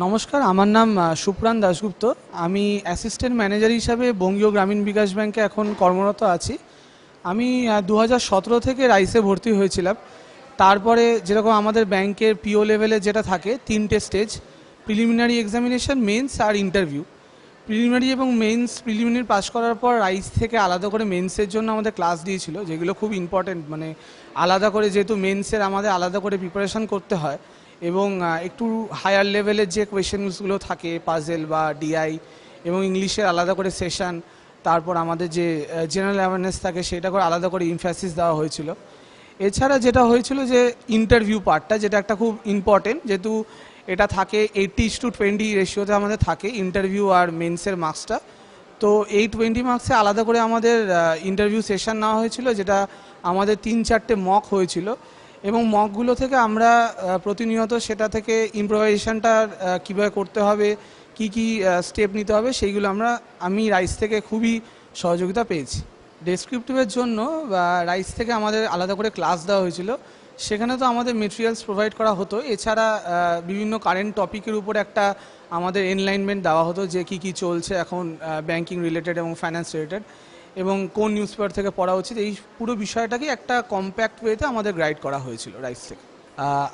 নমস্কার, আমার নাম সুপ্রান দাশগুপ্ত। আমি অ্যাসিস্ট্যান্ট ম্যানেজার হিসাবে বঙ্গীয় গ্রামীণ বিকাশ ব্যাংকে এখন কর্মরত আছি। আমি 2017 থেকে রাইসে ভর্তি হয়েছিলাম। তারপরে যেরকম আমাদের ব্যাংকের পিও লেভেলে যেটা থাকে, 3টে স্টেজ: প্রিলিমিনারি এক্সামিনেশন, মেন্স আর ইন্টারভিউ। প্রিলিমিনারি এবং মেন্স, প্রিলিমিনারি পাস করার পর রাইস থেকে আলাদা করে মেন্সের জন্য আমাদের ক্লাস দিয়েছিল, যেগুলো খুব ইম্পর্টেন্ট। মানে আলাদা করে, যেহেতু মেন্সের আমাদের আলাদা করে প্রিপারেশান করতে হয় এবং একটু হায়ার লেভেলের যে কোয়েশ্চেনসগুলো থাকে, পাজেল বা ডিআই, এবং ইংলিশের আলাদা করে সেশন, তারপর আমাদের যে জেনারেল অ্যাওয়ারনেস থাকে সেটা করে আলাদা করে ইমফ্যাসিস দেওয়া হয়েছিল। এছাড়া যেটা হয়েছিল যে ইন্টারভিউ পার্টটা, যেটা একটা খুব ইম্পর্টেন্ট, যেহেতু এটা থাকে 80:20 রেশিওতে আমাদের থাকে ইন্টারভিউ আর মেন্সের মার্কসটা। তো এই 20 মার্কসে আলাদা করে আমাদের ইন্টারভিউ সেশন নেওয়া হয়েছিল, যেটা আমাদের 3-4টে মক হয়েছিল, এবং মকগুলো থেকে আমরা প্রতিনিয়ত সেটা থেকে ইম্প্রোভাইজেশনটা কীভাবে করতে হবে, কি কি স্টেপ নিতে হবে, সেইগুলো আমি রাইস থেকে খুবই সহযোগিতা পেয়েছি। ডেসক্রিপটিভের জন্য রাইস থেকে আমাদের আলাদা করে ক্লাস দেওয়া হয়েছিল। সেখানে তো আমাদের মেটেরিয়ালস প্রোভাইড করা হতো, এছাড়া বিভিন্ন কারেন্ট টপিকের উপর একটা আমাদের এনলাইনমেন্ট দেওয়া হতো, যে কি কি চলছে এখন ব্যাংকিং রিলেটেড এবং ফাইন্যান্স রিলেটেড, এবং কোন নিউজ পেপার থেকে পড়া উচিত, এই পুরো বিষয়টাকে একটা কম্প্যাক্ট ওয়েতে আমাদের গাইড করা হয়েছিল রাইস থেকে।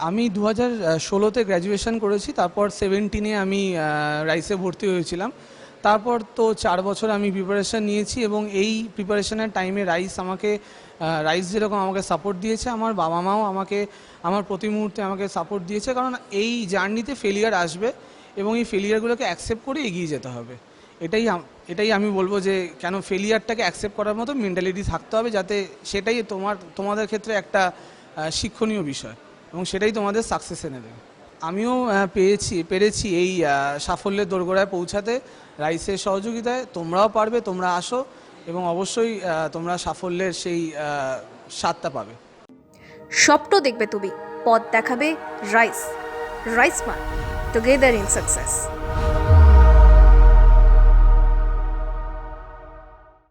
আমি 2016-তে গ্র্যাজুয়েশন করেছি, তারপর 17-এ আমি রাইসে ভর্তি হয়েছিলাম। তারপর তো 4 বছর আমি প্রিপারেশান নিয়েছি, এবং এই প্রিপারেশানের টাইমে রাইস যেরকম আমাকে সাপোর্ট দিয়েছে, আমার বাবা মাও আমাকে আমার প্রতি মুহূর্তে আমাকে সাপোর্ট দিয়েছে। কারণ এই জার্নিতে ফেলিয়ার আসবে, এবং এই ফেলিয়ারগুলোকে অ্যাকসেপ্ট করে এগিয়ে যেতে হবে। এটাই আমি বলবো, যে কেন ফেলিয়ারটাকে অ্যাকসেপ্ট করার মতো মেন্টালিটি থাকতে হবে, যাতে সেটাই তোমাদের ক্ষেত্রে একটা শিক্ষণীয় বিষয়, এবং সেটাই তোমাদের সাকসেস এনে দেবে। আমিও পেরেছি এই সাফল্যের দোরগোড়ায় পৌঁছাতে রাইসের সহযোগিতায়। তোমরাও পারবে, তোমরা আসো, এবং অবশ্যই তোমরা সাফল্যের সেই স্বাদটা পাবে। স্বপ্ন দেখবে তুমি, পথ দেখাবে রাইস। রাইস মান টুগেদার ইন সাকসেস।